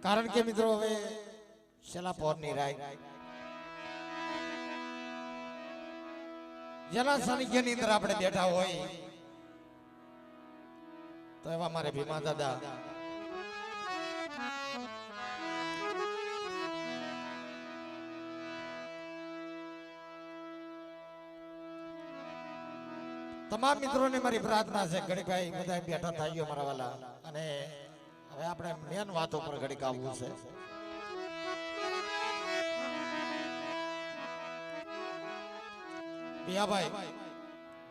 કારણ કે મિત્રો હવે છેલ્લા પોરની રાય જેના સાનિધ્યની અંદર આપણે બેઠા હોય તો એવા મારે ભીમા દાદા તમામ મિત્રોને મારી પ્રાર્થના છે ઘડીક ભાઈ બધા બેઠા થઈ ગયો મારા વાલા અને હવે આપણે મેન વાતો પર ઘડીક આવવું છે ભાઈ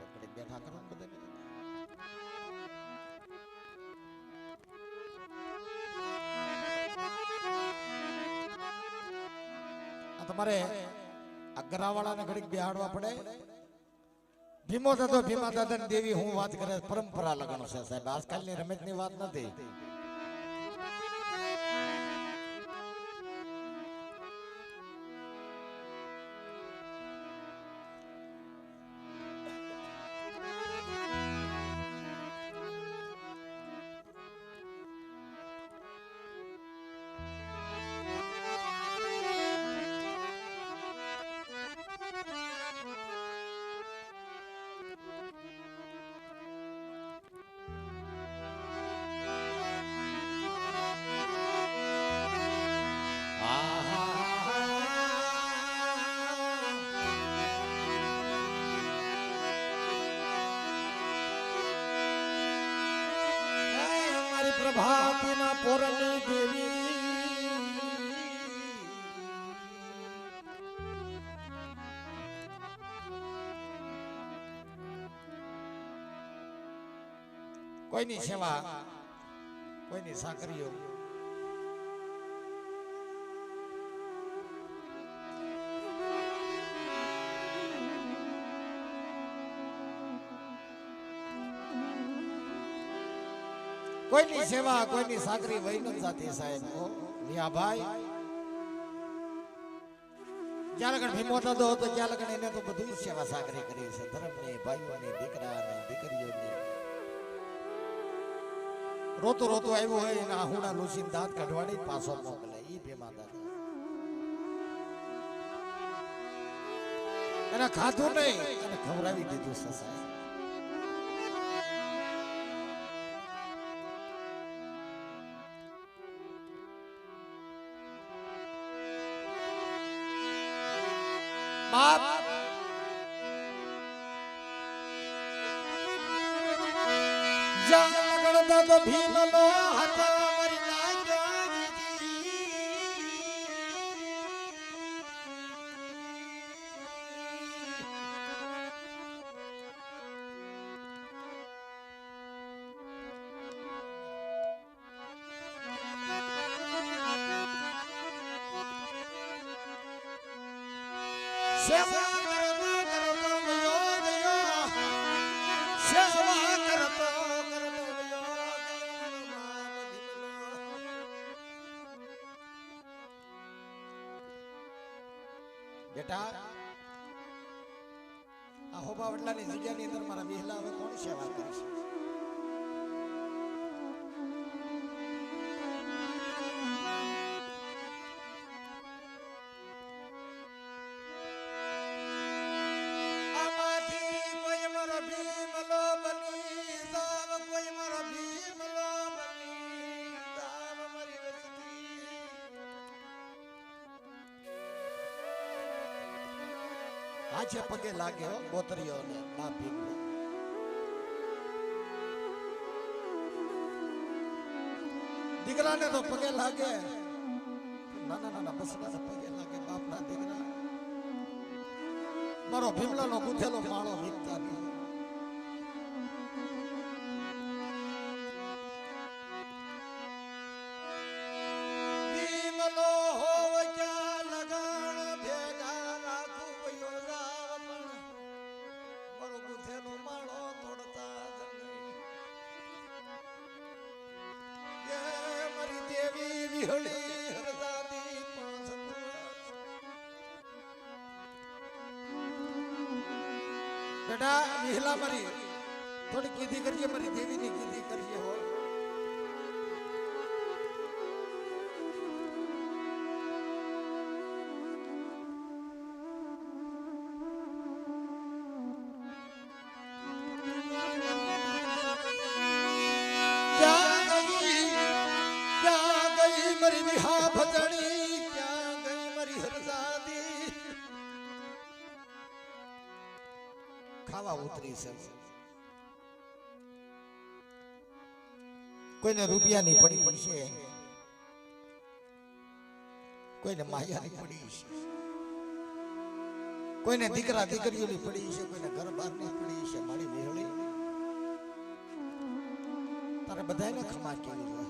ઘડીક બેઠા કરો બધા તમારે અગરાવાળાને ઘડીક બેહાડવા પડે ભીમા દાદા દેવી હું વાત કરે પરંપરા લગન છે સાહેબ આજકાલની રમતની વાત નથી પ્રભાતીના પોરની દેવી કોઈની સેવા કોઈની સાકરીઓ કોઈની સેવા કોઈની સાકરી વહી નથી જાતી સાહેબ ભાઈ જ્યાં લગન ભીમો દાદો હતો ત્યાં લગન એને તો બધું સેવા સાકરી કરી છે ધર્મની ભાઈઓની દીકરાની દીકરીઓની રોતો રોતો આવ્યો હોય એના આહુડા લૂસીને દાંત કાઢવાડી પાછો મોકલે ઈ ભીમા દાદા એને ખાધું નહીં અને ખવડાવી દીધું છે સાહેબ બાપ જ્યાં લગડતા તો ભીમલો હતો મરી બેટા આ હોબા વડલાની જગ્યાની અંદર મારા વિહલા હવે કોણ સેવા કરશે આજે પગે લાગે હો ગોતરીઓ ને ના ભીમલો દીકરાને તો પગે લાગે નાના બસડા પગે લાગે બાપના દીકરા મારો ભીમલાનો ગુથેલો માળો વીકતા નહીં ભીમલો હોય ક્યાં લગાણ ભેગા રાખું માળો તોડતા મારી દેવી વિહળી હરદાદી બેટા વિહલા મારી થોડી કીધી કરજે મારી દેવીની કીધી કરજે હો ખાવા ઉતરી છે. કોઈને રૂપિયાની પડી છે, કોઈને માયાની પડી છે, કોઈને દીકરા દીકરીઓની પડી છે, કોઈને ઘર બહારની પડી છે. મારી મેળવી તારે બધાને ખમા કેવી રહે.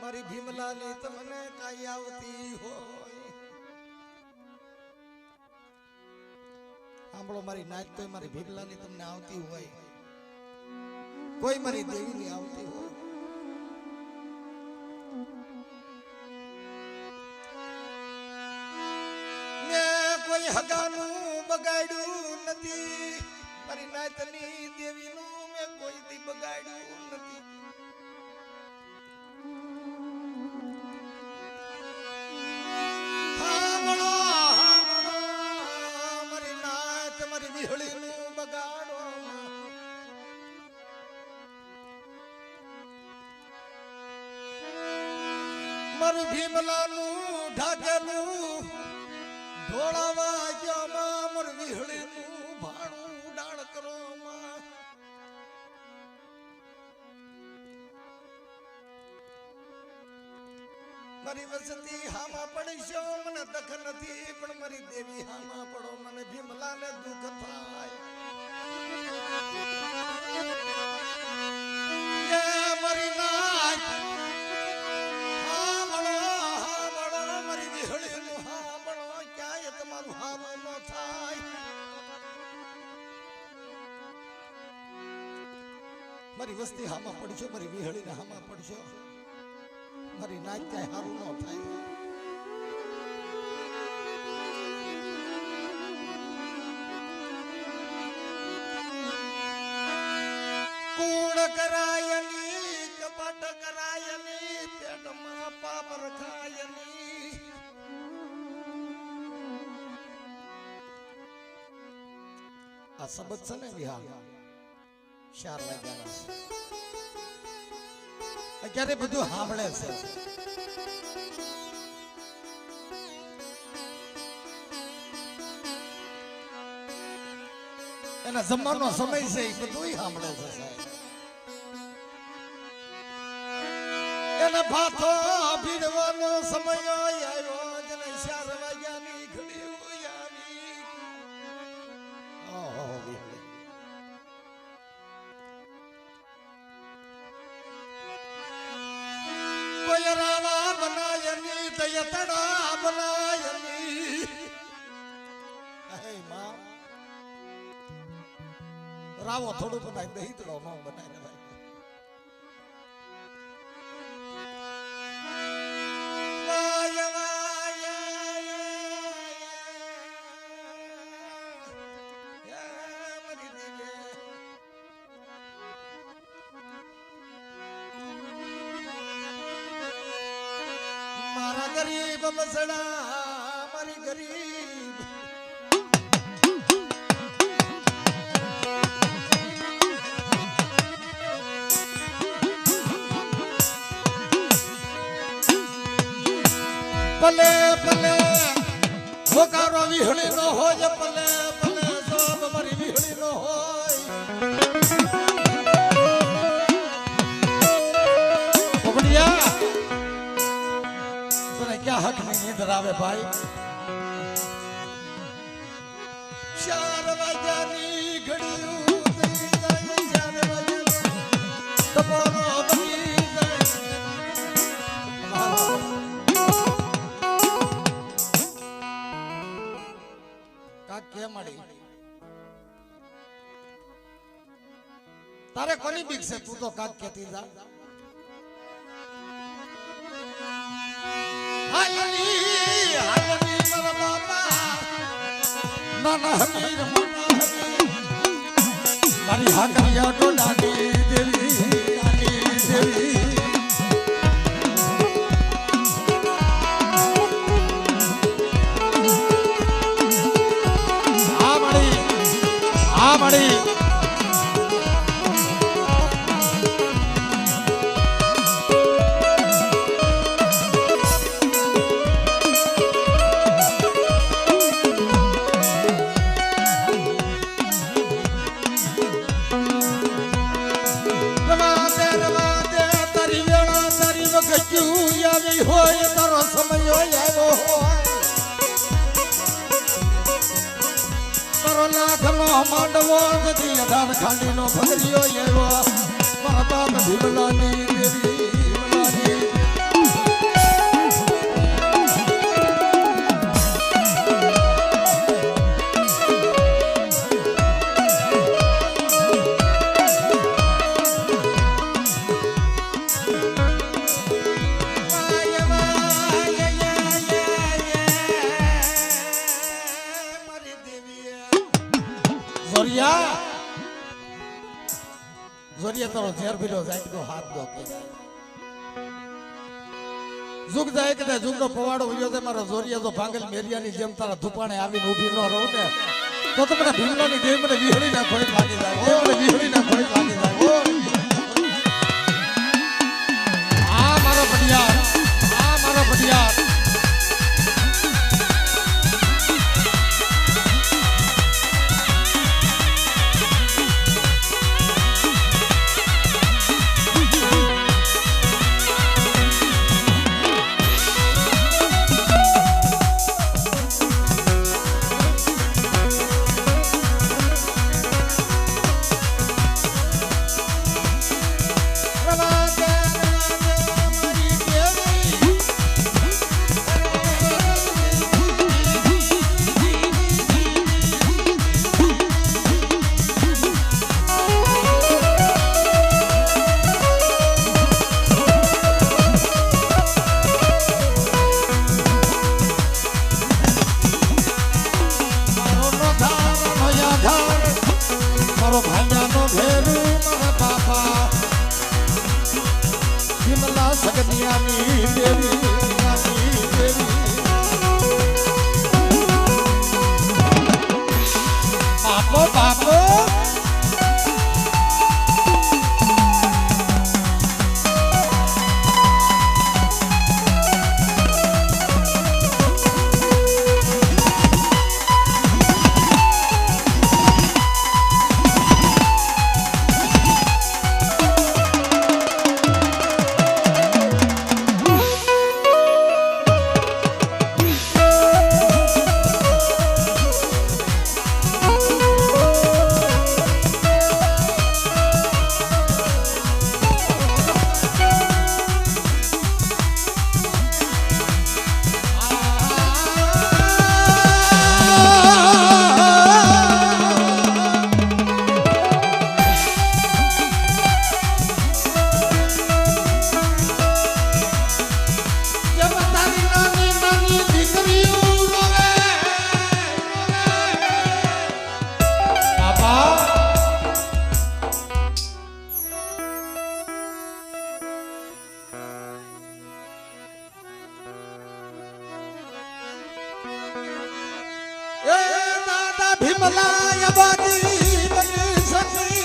મારી ભીમલાની તમને કાઈ આવતી હોય સાંભળો. મારી નાચ તો મારી ભીમલાની તમને આવતી હોય, કોઈ મારી દેવીની આવતી હોય. મેં કોઈ હગાનું બગાડ્યું નથી, મારી નાચની દેવીનું મેં કોઈ દી બગાડ્યું નથી. મારું ભીમલાનું ઢાકેલું ઢોળાવા ગયામાં મારું વિહળીનું ભાણું ઉડાણ કરો માં. મારી વસતી હામાં પડશો મને દખ નથી, પણ મારી દેવી હામાં પડો મને ભીમલાને દુઃખ થાય. મારી નાચ મારી વસ્તી હામાં પડશો, મારી વિહળીને હામાં પડશો, મારી નાચ ક્યાંય હારું ન થાય. કૂડ કરાયની, કપટ કરાયની, પેટમાં પાપ રખાયની. આ શબ્દ છે ને વિહાર 4 વાગ્યાના અત્યારે બધું સાંભળે છે. એના જમવાનો સમય છે એ બધું સાંભળે છે સાહેબ. એને ભાથો ભીડવાનો સમય આવ્યો, જેને 4 વાગ્યાની ઘડી આવી. ઓહો કોઈ રાવા બનાયની, દયતડા બનાયની. હે માં રાવો થોડું બનાય, દહીતડો ન બનાય ભાઈ. ગરીબ મસડા મારી ગરીબ ભલે ભલે હોકારો વિહળી નો હોય, ભલે ભલે સબ મારી વિહળી નો હોય. क्या हक में नींद आवे भाई. 4 વાગ્યાની ઘડિયું થઈ જાય, 4 વાગ્યાની તપોનો બની જાય. કાક કે મળી તારે કોની બીક છે? તું તો કાક કેતી જા. મારી હાકરિયા તો નાની દેવી, નાની દેવી. આ ગજ્યું આવી હોય તારો સમય આવ્યો હોય તારો લાખનો માંડવો જતી 18 ખાંડીનો ભગરીયો આવ્યો મારા બાપ ભીમલાની દેવી જોરિયા તારો ઝેર ભીલો જાય તો હાથ દો કે જુગ જાય કે જુગનો પવાડો ઉયો તે મારો જોરિયા તો ભાંગલ મેરિયાની જેમ તારા ધુપાણે આવીને ઊભી ન રહો ને તો મને ભીમલાની દેવ મને વિહળી ના ખોઈ લાગી જાય મને વિહળી ના ખોઈ લાગી જાય આ મારો પડિયાર મારો ભાંજાનો ભેરું મારા બાપા વિમલા સગનિયાની દેવી બાપો બાપો ભીમલા બાજી બની સકી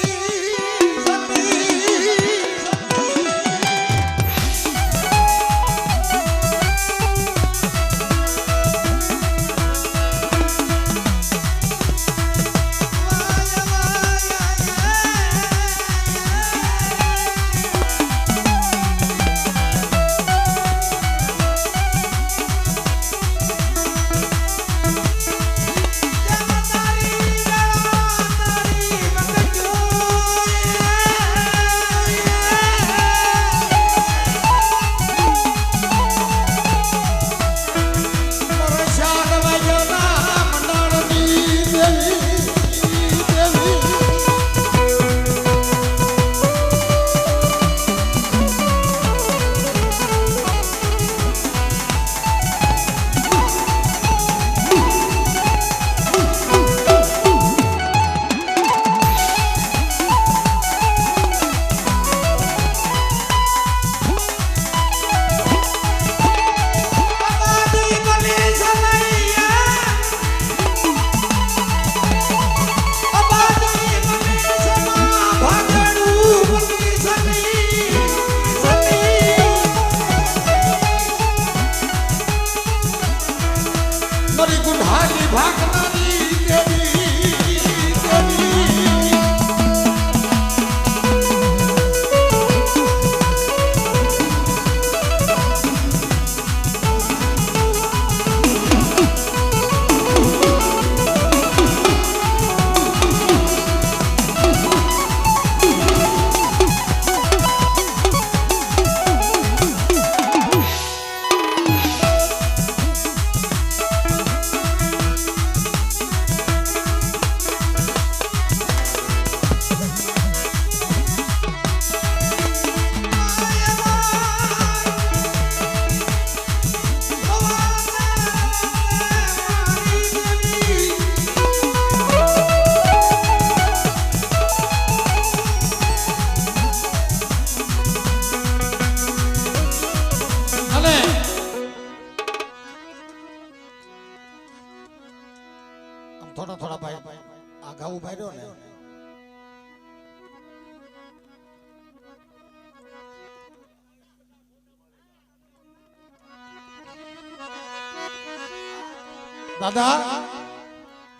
દાદા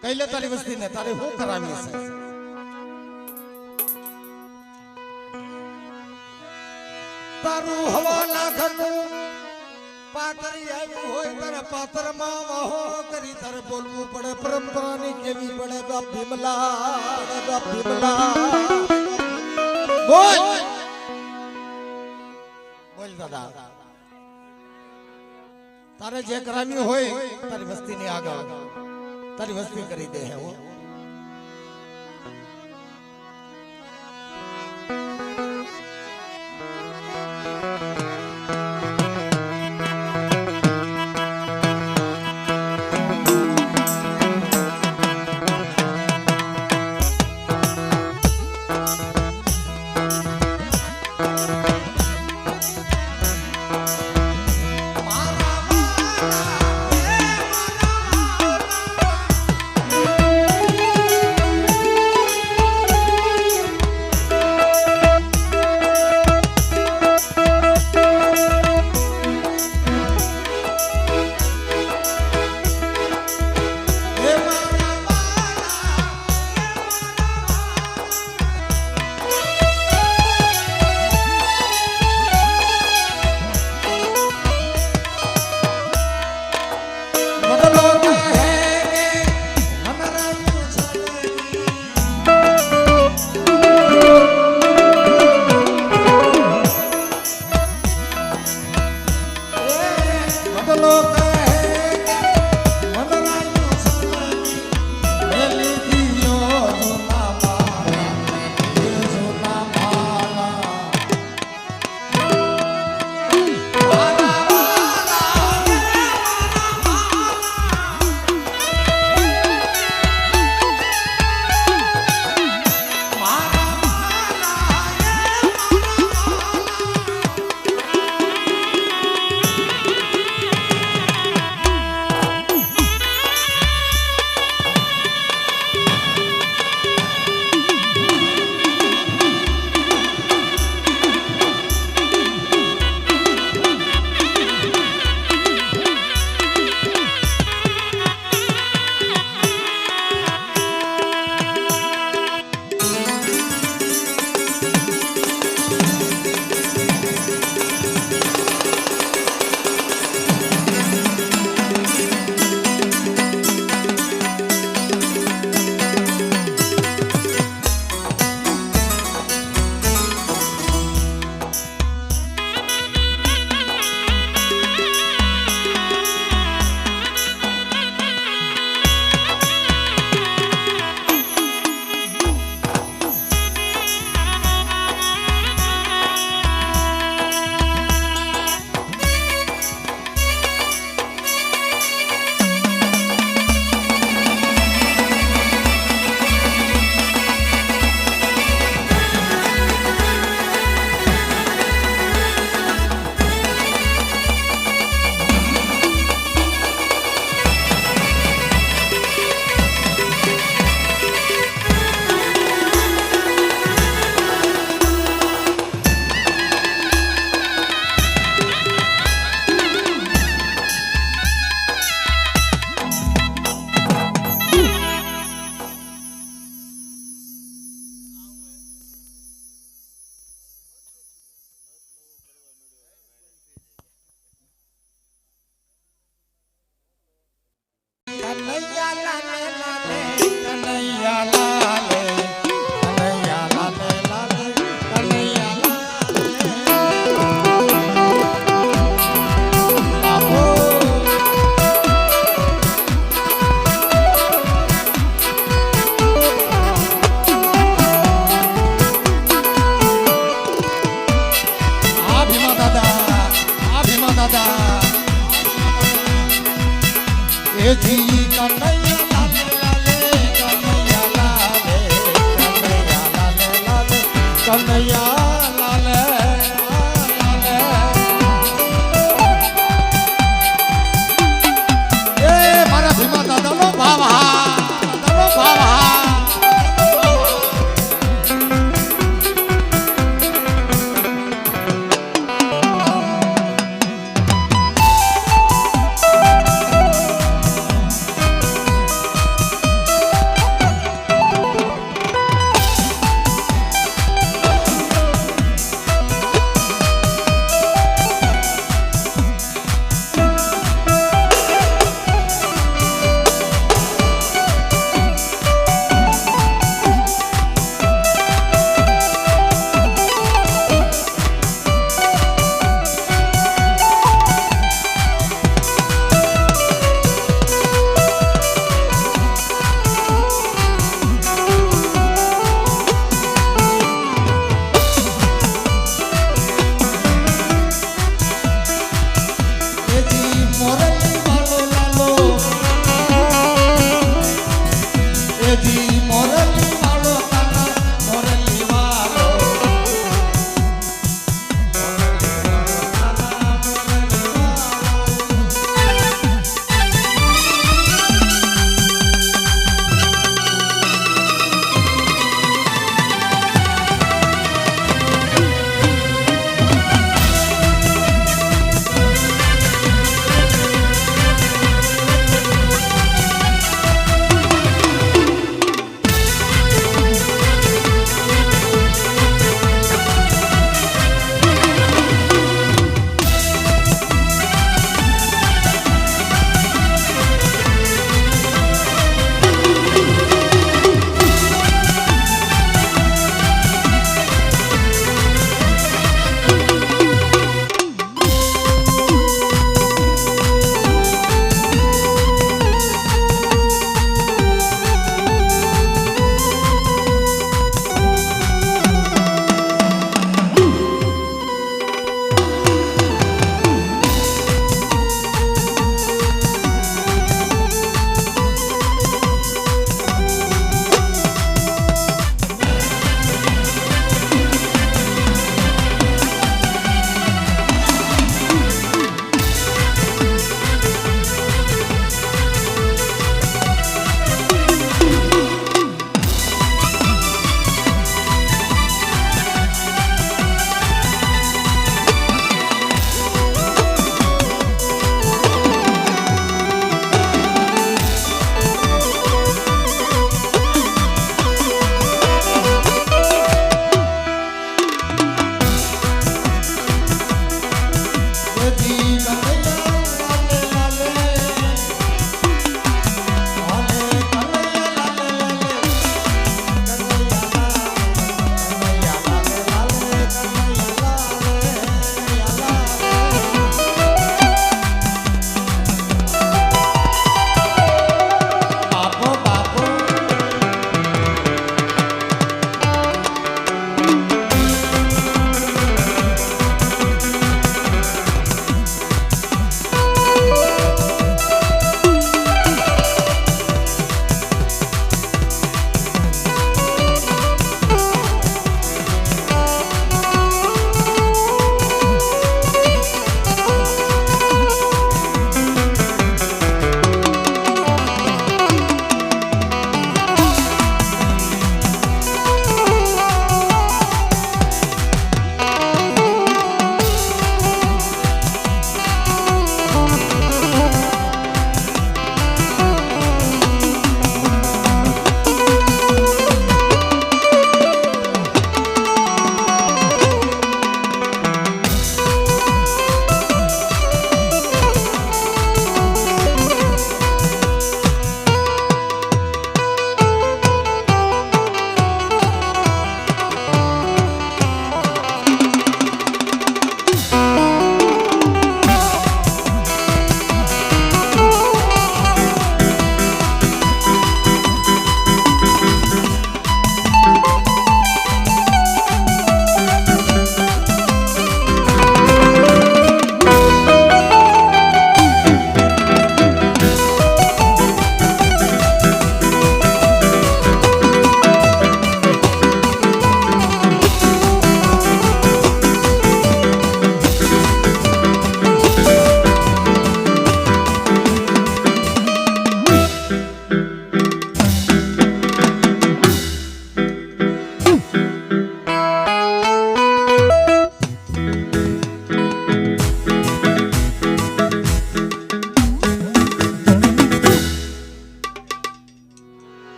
કઈ લે તારી વસ્તી ને તારે શું કરાવી છે તારું હવા લાખનું પાતરી આવ્યું હોય તારે પાતરમાં વાહો કરી તારે બોલવું પડે પરંપરાની કેવી પડે બાપ ભીમલા બોલ બોલ દાદા તારે જે કરાવ્યું હોય તારી વસ્તીની આગળ તારી વસ્તી કરી દે હે હો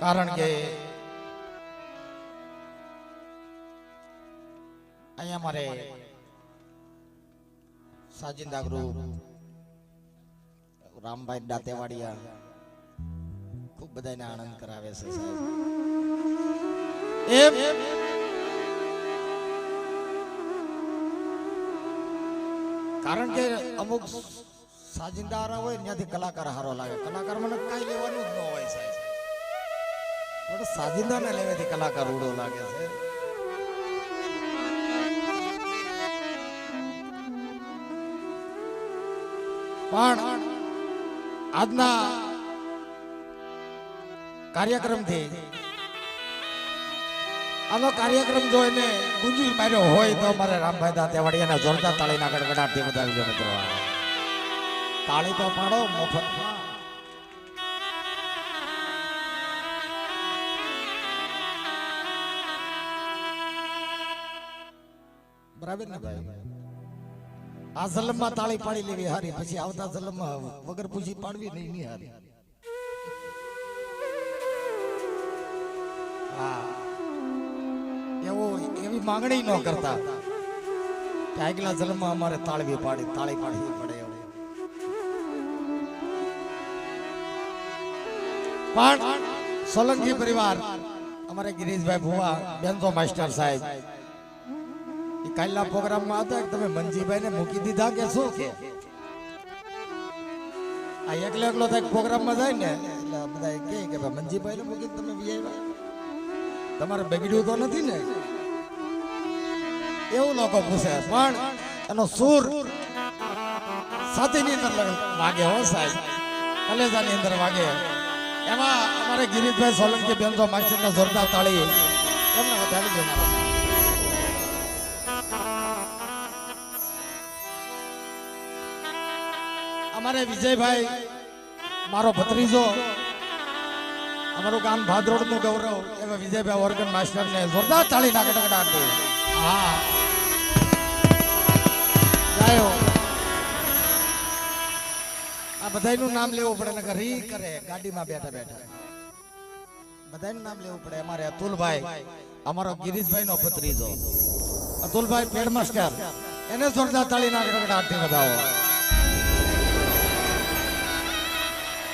કારણ કે અહીંયા મારે સાજિંદા ગ્રુપ રામભાઈ દાતેવાડિયા ખૂબ બધાને આનંદ કરાવે છે સાહેબ. એમ કારણ કે અમુક સાજિંદા હોય ત્યાંથી કલાકાર હારો લાગે. કલાકાર મને કઈ લેવાનું જ ન હોય સાહેબ. પણ સાજિંદા ને લેવાથી કલાકાર ઉડો લાગે છે. પણ આજના કાર્યક્રમથી આનો કાર્યક્રમ જો એને ગુંજી માર્યો હોય તો મારે રામભાઈ દાતેવાડિયાના જોરદાર તાળીના ગડગડાટથી વધાવી લો મિત્રો. તાળી તો પાડો મફતમાં. બરાબર ને ભાઈ? આ જલમમાં તાળી પાડી લેવી હારી, પછી આવતા જલમમાં વગર પૂછી પાડવી નહીં હારી. હા, એવી માંગણી ન કરતા કે આગલા જન્મમાં અમારે તાળી પાડવી પડે. પણ સોલંકી પરિવાર અમારે ગિરીશભાઈ ભુવા બેનતો માસ્ટર સાહેબ એ કાલના પ્રોગ્રામમાં હતા કે તમે મંજીભાઈ ને મૂકી દીધા કે શું કે આ એકલો થાય પ્રોગ્રામમાં જાય ને એટલે બધા કે મંજીભાઈ ને મૂકી તમે વિયાવ્યા, તમારે બગડ્યું તો નથી ને એવું લોકો પૂછે. પણ એનો સૂર છાતીની અંદર વાગે હો સાહેબ, કલેજાની અંદર વાગે. એમાં અમારે ગિરીશભાઈ સોલંકી બેનતો માસ્ટરને જોરદાર તાળી એમને વધારી દેવાના. અમારે વિજયભાઈ મારો ભત્રીજો, અમારું ગામ ભાદરોડ નું ગૌરવ એવા વિજયભાઈ ઓર્ગન માસ્ટર ને જોરદાર તાળી ના ગડગડાટ દે. હા જાયો. આ બધાયનું નામ લેવું પડે ને રી કરે ગાડીમાં બેઠા બધાયનું નામ લેવું પડે. અમારે અતુલભાઈ અમારો ગિરીશભાઈ નો ભત્રીજો અતુલભાઈ પેડ માસ્ટર એને જોરદાર તાળી ના ગડગડાટ થી વધાવો.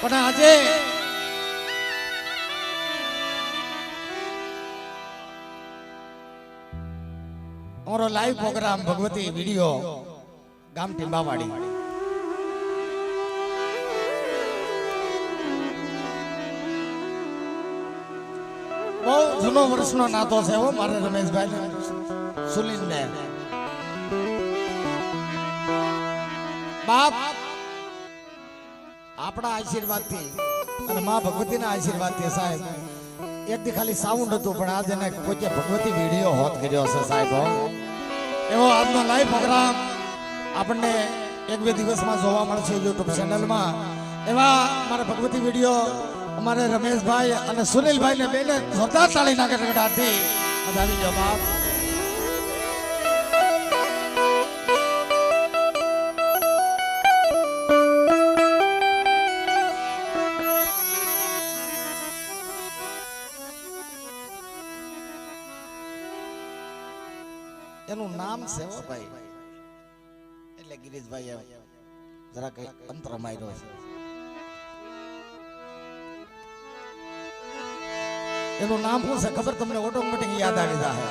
પણ આજે અમારો લાઈવ પ્રોગ્રામ ભગવતી વિડીયો ગામ ટીંબાવાડી બહુ જૂનો વર્ષનો નાતો છે હો મારે રમેશભાઈ સુલીન ને બાપ આપણા આશીર્વાદ થી અને માં ભગવતી ના આશીર્વાદ થી સાહેબ એક દી ખાલી સાઉન્ડ હતું પણ આજે એને કોઈ ભગવતી વિડીયો હોત કર્યો છે સાહેબ. એવો આજનો લાઈવ પ્રોગ્રામ આપણને એક બે દિવસમાં જોવા મળશે યુટ્યુબ ચેનલમાં. એવા મારા ભગવતી વિડીયો અમારે રમેશભાઈ અને સુનિલભાઈ ને બેને જોરદાર તાળી ના ગડગડાટથી વધાવી દો બાપ. એનું નામ છે ભાઈ એટલે ગિરીશભાઈ જરા કઈ અંતર માર્યો છે. એનું નામ શું છે ખબર તમને? ઓટોમેટિક યાદ આવી જાય.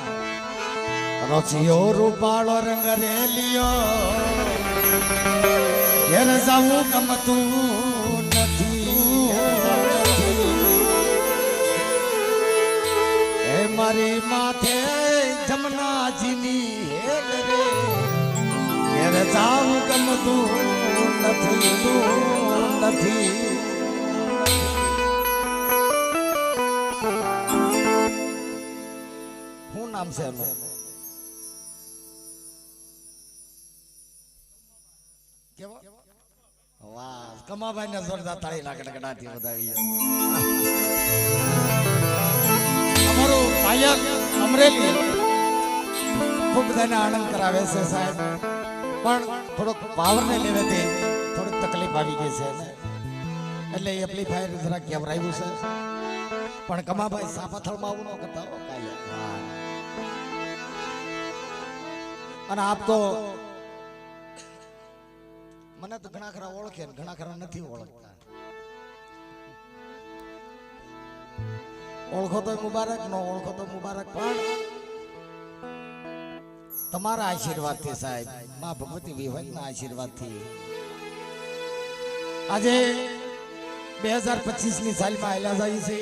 રચિયો રૂપાળો રંગ રેલિયો ઘેર જાવું ગમતું નથી એ મારી માથે જમનાજીની હેલ રે ઘેર જાવું ગમતું નથી. શું નામ છે એનું? કેવો વાહ કમાભાઈ ને જોરદાર તાળી લાકડાથી વધાવી અમારું પાયલ અમરેલી ખૂબ બધાને આનંદ કરાવે છે સાહેબ પણ થોડોક પાવર ને લેવે થોડીક તકલીફ આવી ગઈ છે એટલે એમ્પ્લીફાયર જરા કેવરાયું છે પણ કમાભાઈ સાપાથળમાં આવું ન કરતા હો કાંઈ અને આપ તો મને તો ઘણા ખરા ઓળખે ને ઘણા ખરા નથી ઓળખતા ઓળખો તો મુબારક ન ઓળખો તો મુબારક પણ તમારા આશીર્વાદથી સાહેબ માં ભગવતી વિહવલના આશીર્વાદથી આજે 2025 ની સાલમાં આયલા જાય છે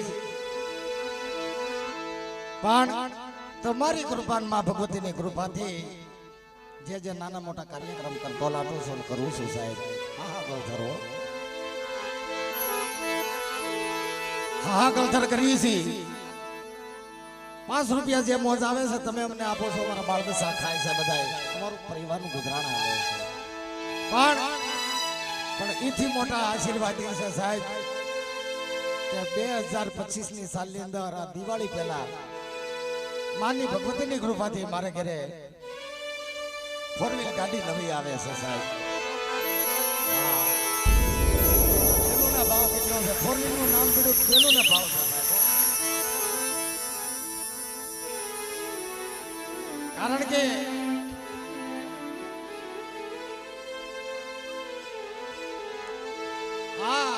પણ તમારી કૃપા માં ભગવતીની કૃપાથી જે નાના મોટા કાર્યક્રમ કરતો લાટો છું કરું છું સાહેબ હા ગળધરો હા ગળધર કરીએ છીએ 5 રૂપિયા જે મોજ આવે છે તમે અમને આપો છો મારા બાળ બચ્ચા ખાય છે બધા તમારું પરિવારનું ગુજરાન આવે છે પણ એથી મોટા આશીર્વાદ છે સાહેબ કે 2025 ની સાલની અંદર આ દિવાળી પહેલા માની ભગવતીની કૃપાથી મારે ઘરે 4 વ્હીલ ગાડી નવી આવે છે સાહેબ એનું ના ભાવ કેટલો છે 4 વ્હીલ નું નામ કીધું તેનું ના ભાવ છે સાહેબ કારણ કે આ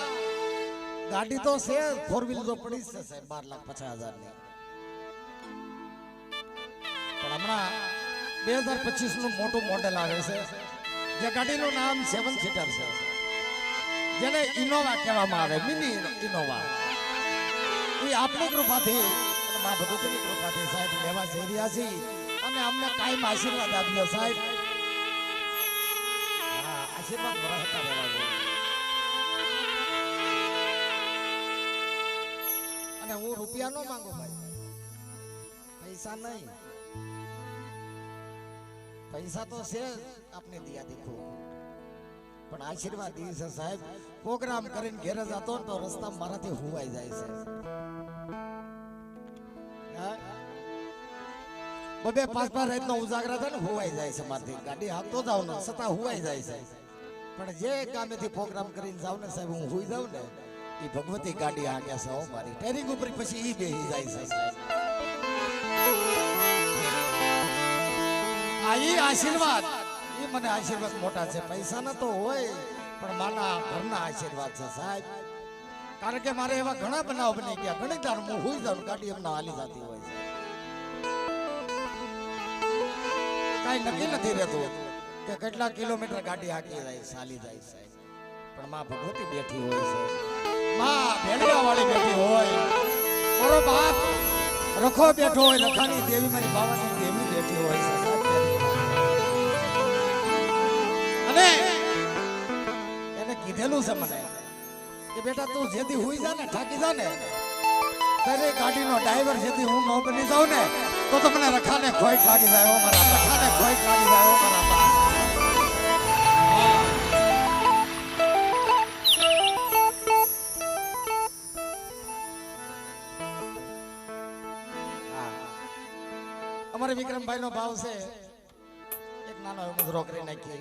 ગાડી તો છે 4 વ્હીલ તો પડી છે સાહેબ 12,50,000 ની પણ હમણાં 2025 નું મોટું મોડેલ આવે છે જે ગાડીનું નામ 7 સીટર છે જેને ઇનોવા કહેવામાં આવે મિની ઇનોવા એ આપની કૃપાથી અને મા ભગવતીની કૃપાથી સાહેબ લેવા જઈ રહ્યા છીએ અને અમને કાયમ આશીર્વાદ આપ્યો સાહેબ હા આશીર્વાદ વરસતા રહેવા અને હું રૂપિયા નો માંગુ ભાઈ પૈસા નહીં પૈસા તો છે આપને દિયા દીખો પણ આશીર્વાદ દી છે સાહેબ પ્રોગ્રામ કરીને ઘેર જતો તો રસ્તા મારાથી હુવાઈ જાય છે બબે 5-5 રાતનો ઉજાગરા થાય ને હુવાઈ જાય છે મારથી ગાડી હાંકતો જાવ ને છતાં હુવાઈ જાય છે પણ જે કામેથી પ્રોગ્રામ કરીને જાવ ને સાહેબ હું હુઈ જાવ ને એ ભગવતી ગાડી હાંકે છે હો મારી ટેરિંગ ઉપર પછી ઈ બેહી જાય છે સાહેબ આ ઈ આશીર્વાદ ઈ મને આશીર્વાદ મોટા છે પૈસા ના તો હોય પણ માના ઘરના આશીર્વાદ છે સાહેબ કારણ કે મારે એવા ઘણા બનાવ બની ગયા ઘણી વાર હું હુઈ જાઉં ગાડી એમના હાલી જતી હોય છે કાઈ નક્કી નથી રહેતું કે કેટલા કિલોમીટર ગાડી હાકી જાય ચાલી જાય છે પણ માં ભગવતી બેઠી હોય છે માં ભેડિયા વાળી બેઠી હોય મારો બાપ રખો બેઠો હોય રખાની દેવી મારી બાવાની દેવી બેઠી હોય છે અને એને કીધેલું છે મને કે બેટા તું જેથી હુઈ જા ને થાકી જા ને ત્યારે ગાડીનો ડ્રાઈવર જેથી હું ન બની જાઉં ને તો મને રખાને ખોઈટ લાગી જાય હો મારા રખાને ખોઈટ લાગી જાય હો મારા અમારે વિક્રમભાઈ નો ભાવ છે એક નાનો એવો મુદ્રો કરી નાખીએ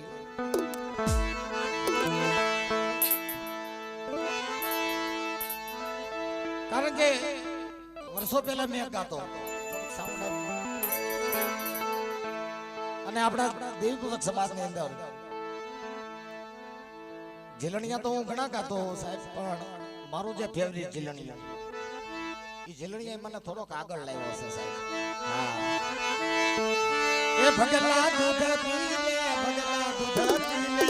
કારણ કે વર્ષો પહેલા મેં ગાતો અને આપણા દેવીપૂજક સમાજની અંદર ઝીલણિયા તો હું ઘણા ગાતો સાહેબ પણ મારું જે ફેવરિટ ઝીલણિયા એ ઝીલણિયા મને થોડોક આગળ લાવ્યો છે સાહેબ હા એ ભગલા દૂધ પી લે ભગલા દૂધ પી લે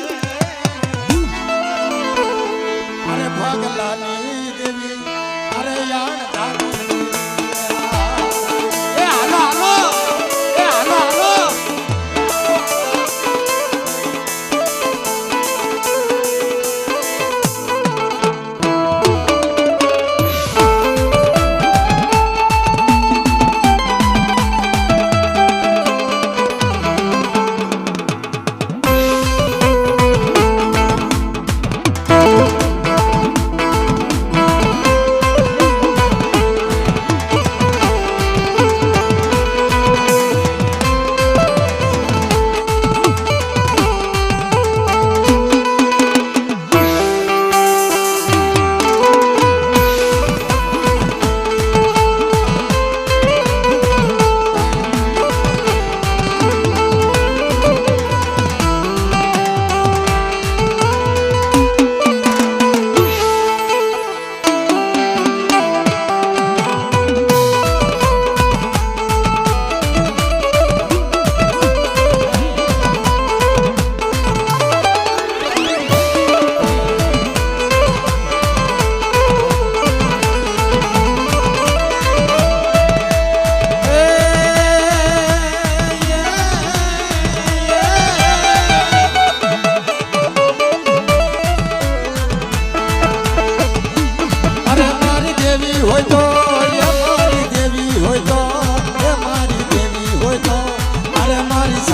અરે ભગલાની દેવી અરે યાણ ધારી એ હાલો હાલો એ હાલો હાલો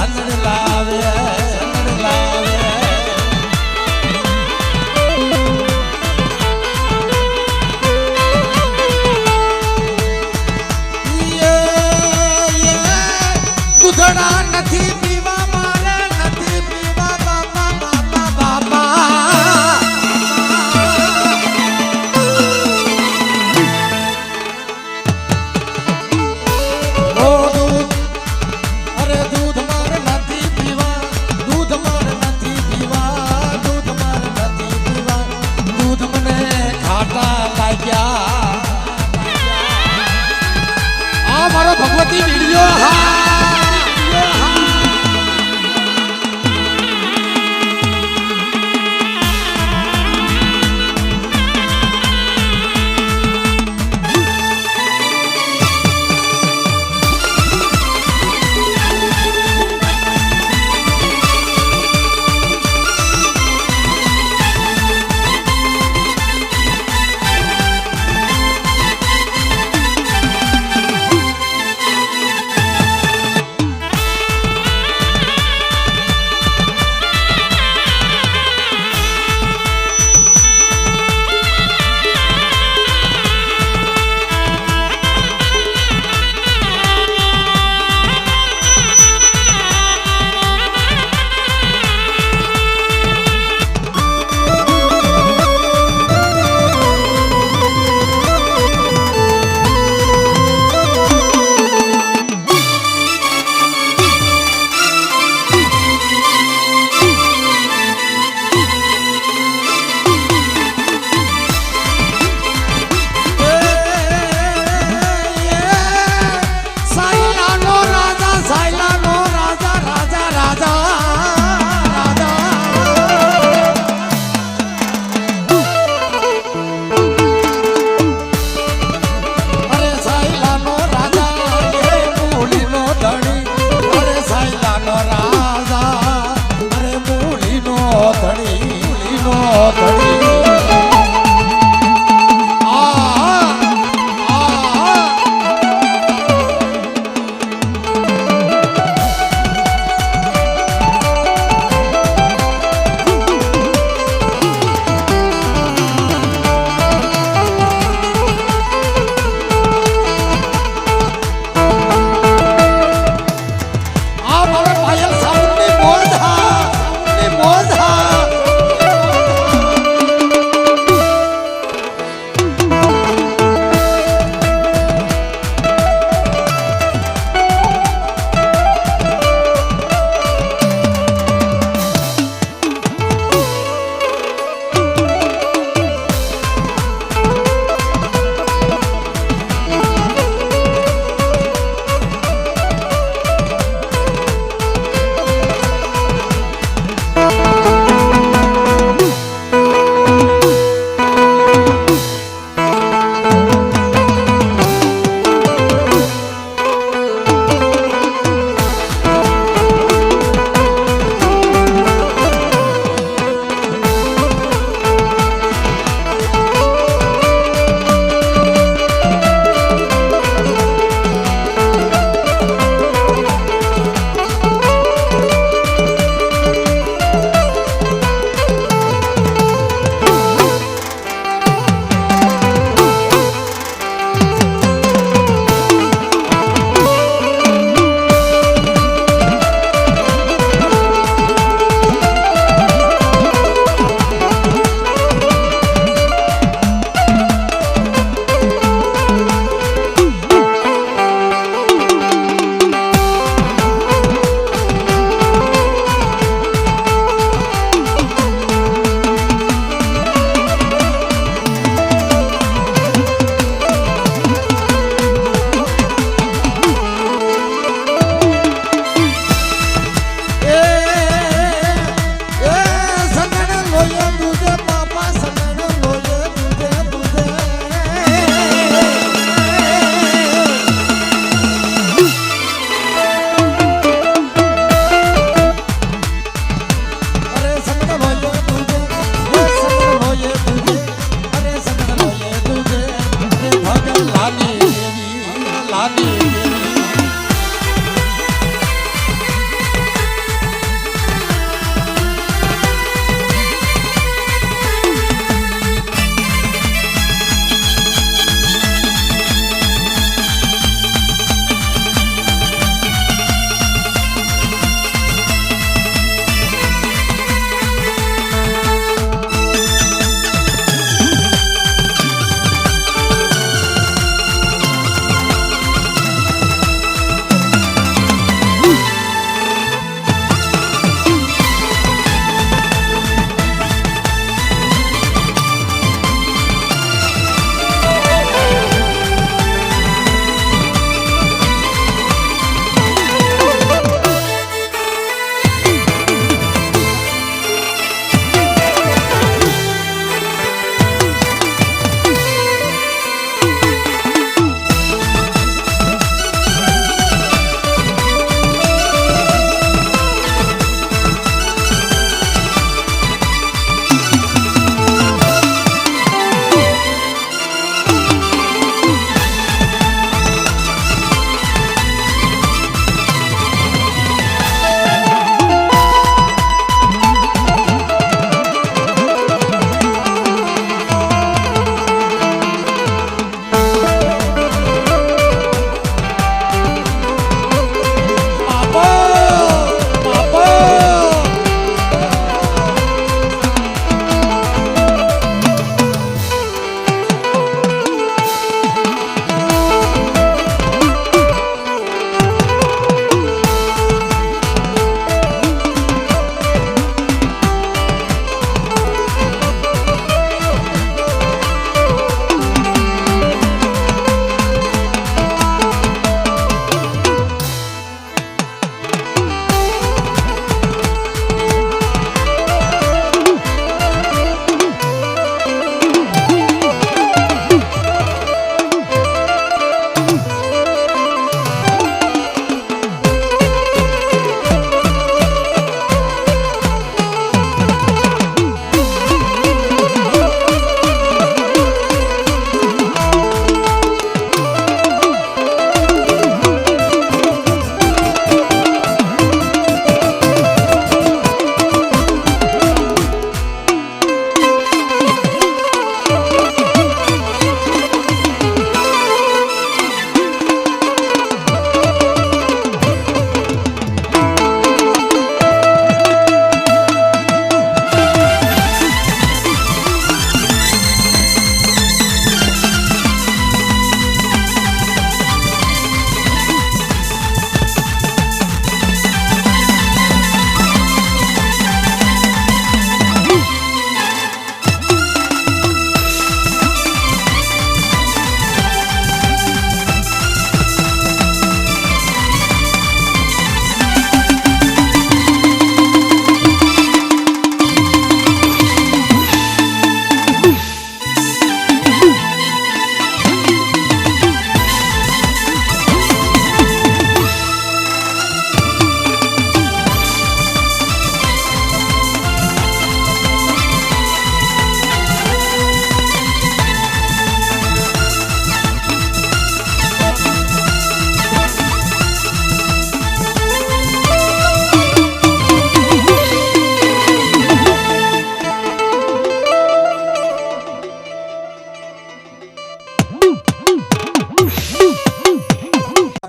સનડ લાવે સનડ લાવે દૂધડા નથી પીવા મારે નથી પીવા બાપા બાપા બાપા ઓ દૂધ અરે દૂધ મારે નથી પીવા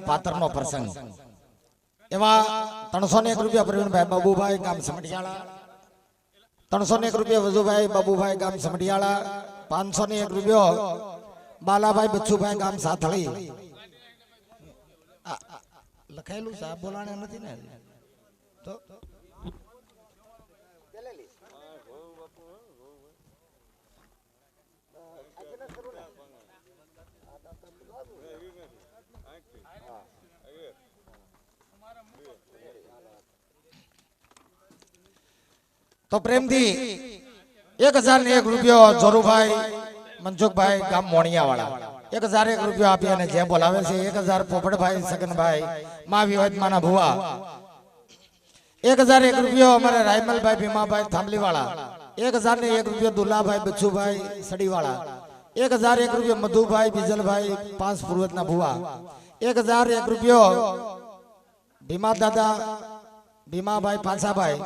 પાતરનો પ્રસંગ એમાં 301 રૂપિયા પ્રવીણભાઈ બાબુભાઈ ગામ સમઢિયાળા, 301 રૂપિયા વજુભાઈ બાબુભાઈ ગામ સમઢિયાળા, 501 રૂપિયો બાલાભાઈ બચ્ચુભાઈ ગામ સાથળી. લખાયેલું છે, બોલાણે નથી ને તો તો પ્રેમથી 1001 રૂપિયો જોરુભાઈ મનસુખભાઈ ગામ મોણિયાવાળા, 1001 રૂપિયો આપી અને જે બોલાવે છે 1000 પોપટભાઈ સગનભાઈ મા વિવાદમાના ભુવા, 1001 રૂપિયો અમારે રાયમલભાઈ ભીમાભાઈ થાંભલીવાળા, 1001 રૂપિયો દુલાભાઈ બચ્ચુભાઈ સડીવાળા, 1001 રૂપિયો મધુભાઈ બીજલભાઈ 5 પૂર્વજના ભુવા, 1001 રૂપિયો ભીમા દાદા ભીમાભાઈ પાછાભાઈ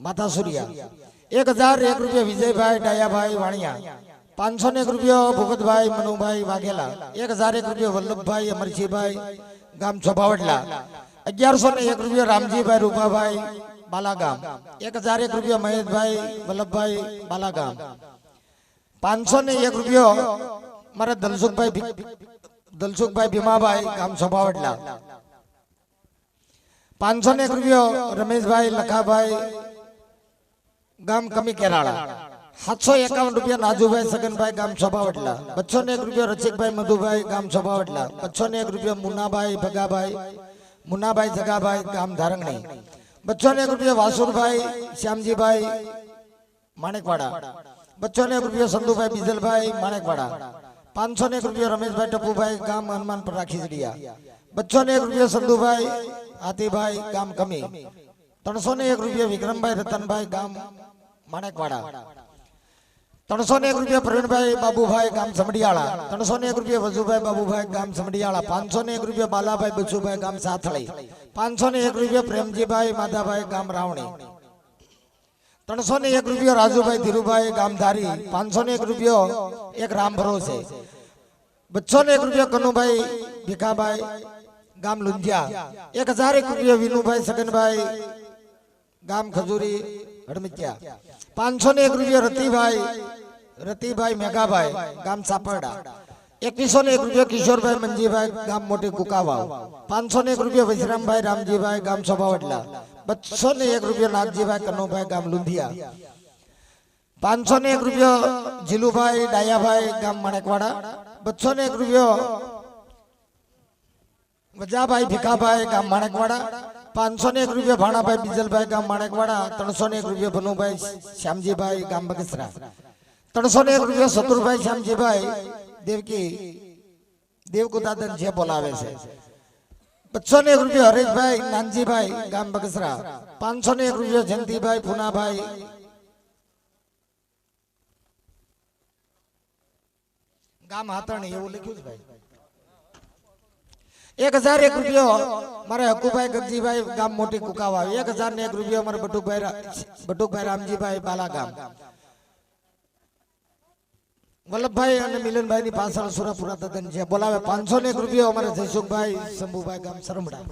માતા સુરિયા, 1001 રૂપિયો વિજયભાઈ ડાયાભાઈ વાણિયા, 501 રૂપિયો ભૂપતભાઈ મનુભાઈ વાઘેલા, 1001 રૂપિયો વલ્લભભાઈ અમરજીભાઈ ગામ છોભાવડલા, 1101 રૂપિયો રામજીભાઈ રૂપાભાઈ બાલાગામ, 1001 રૂપિયો મહેશભાઈ વલ્લભભાઈ બાલાગામ, 501 રૂપિયો મારા દલસુખભાઈ ભીમાભાઈ ગામ છોભાવડલા, 501 રૂપિયો રમેશભાઈ લખાભાઈ ગામ કમી કેરાળા, 751 રૂપિયા નાજુભાઈ સગનભાઈ ગામ છોભાવડલા, 201 રૂપિયો રસિકભાઈ મધુભાઈ ગામ છોભાવડલા, 201 રૂપિયો મુન્નાભાઈ જગાભાઈ ગામ ધારંગણી, 201 રૂપિયો વાસુરભાઈ શ્યામજીભાઈ માણેકવાડા, 201 રૂપિયો સંધુભાઈ બીજલભાઈ માણેકવાડા, 501 રૂપિયો રમેશભાઈ ટપુભાઈ ગામ હનુમાનપર ખીજડીયા, 201 રૂપિયો સંધુભાઈ હાથીભાઈ ગામ કમી, 301 રૂપિયો વિક્રમભાઈ રતનભાઈ ગામ માણેકવાડા, 301 રૂપિયા પ્રવીણભાઈ બાબુભાઈ ગામ સમઢિયાળા, 301 રૂપિયા વજુભાઈ બાબુભાઈ ગામ સમઢિયાળા, 501 રૂપિયા બાલાભાઈ બચ્ચુભાઈ ગામ સાથળી, 501 રૂપિયા પ્રેમજીભાઈ માધાભાઈ ગામ રાવણી, 301 રૂપિયો રાજુભાઈ ધીરુભાઈ ગામ ધારી, 501 રૂપિયો એક રામ ભરોસે, 201 રૂપિયો કનુભાઈ ભીખાભાઈ ગામ લુંધિયા, 1001 રૂપિયો વિનુભાઈ સગનભાઈ ગામ ખજૂરી હડમિત્યા, 501 રૂપિયો રતિભાઈ મેઘાભાઈ ગામ સાપરડા, 2101 રૂપિયો કિશોરભાઈ મંજીભાઈ ગામ મોટી કુકાવાવ, 501 રૂપિયો વિશ્રામભાઈ રામજીભાઈ ગામ છોભાવડલા, 201 રૂપિયો નાગજીભાઈ કનુભાઈ ગામ લુંધિયા, 501 રૂપિયો જીલુભાઈ ડાયાભાઈ ગામ માણેકવાડા, 201 રૂપિયો વજાભાઈ ભીખાભાઈ ગામ માણેકવાડા, 501 રૂપિયો ભાણાભાઈ બીજલભાઈ ગામ માણેકવાડા, 301 રૂપિયો ભનુભાઈ શ્યામજીભાઈ ગામ બગસરા, 301 રૂપિયો શત્રુભાઈ શ્યામજીભાઈ દેવકુદાદન જે બોલાવે છે, 201 રૂપિયો હરેશભાઈ નાનજીભાઈ ગામ બગસરા, 501 રૂપિયો જયંતિભાઈ પુનાભાઈ ગામ હાથણી એવું લખ્યું છે ભાઈ, 1001 રૂપિયો મારે હકુભાઈ ગગજીભાઈ ગામ મોટી કુકાવા, 1001 રૂપિયો મારે બટુકભાઈ રામજીભાઈ બાલાગામ, વલ્લભભાઈ અને મિલનભાઈ ની પાછળ સુરપુરા તદન છે બોલાવે, 501 રૂપિયો અમારે જયસુખભાઈ શંભુભાઈ ગામ સરમડા,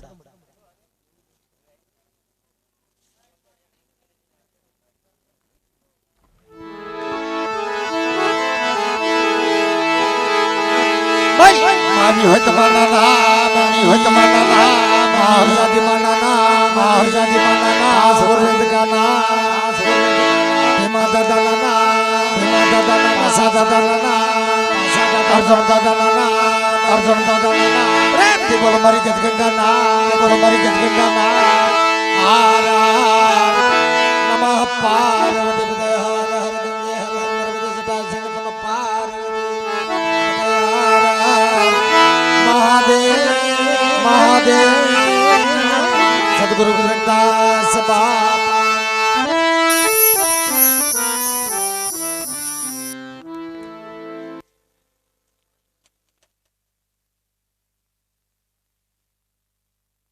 મામી હોય તમારા નામ, મામી હોય તમારા નામ, હરજાદી માના નામ, હરજાદી માના નામ, સોરંદ કા નામ, ભીમા દાદા ના નામ, ભીમા દાદા ના નામ, સાદા દાદા ના નામ, અર્જુન દાદા ના નામ, અર્જુન દાદા ના નામ, પ્રેમથી બોલો મારી જગગંગા નામ, બોલો મારી જગગંગા નામ, હર હર નમઃ પાર્વતી પતય હર હર ગંગે હર નર્મદે જટા જગત પાર્વતી મહાદેવ મહાદેવ સદગુરુ રવિદાસ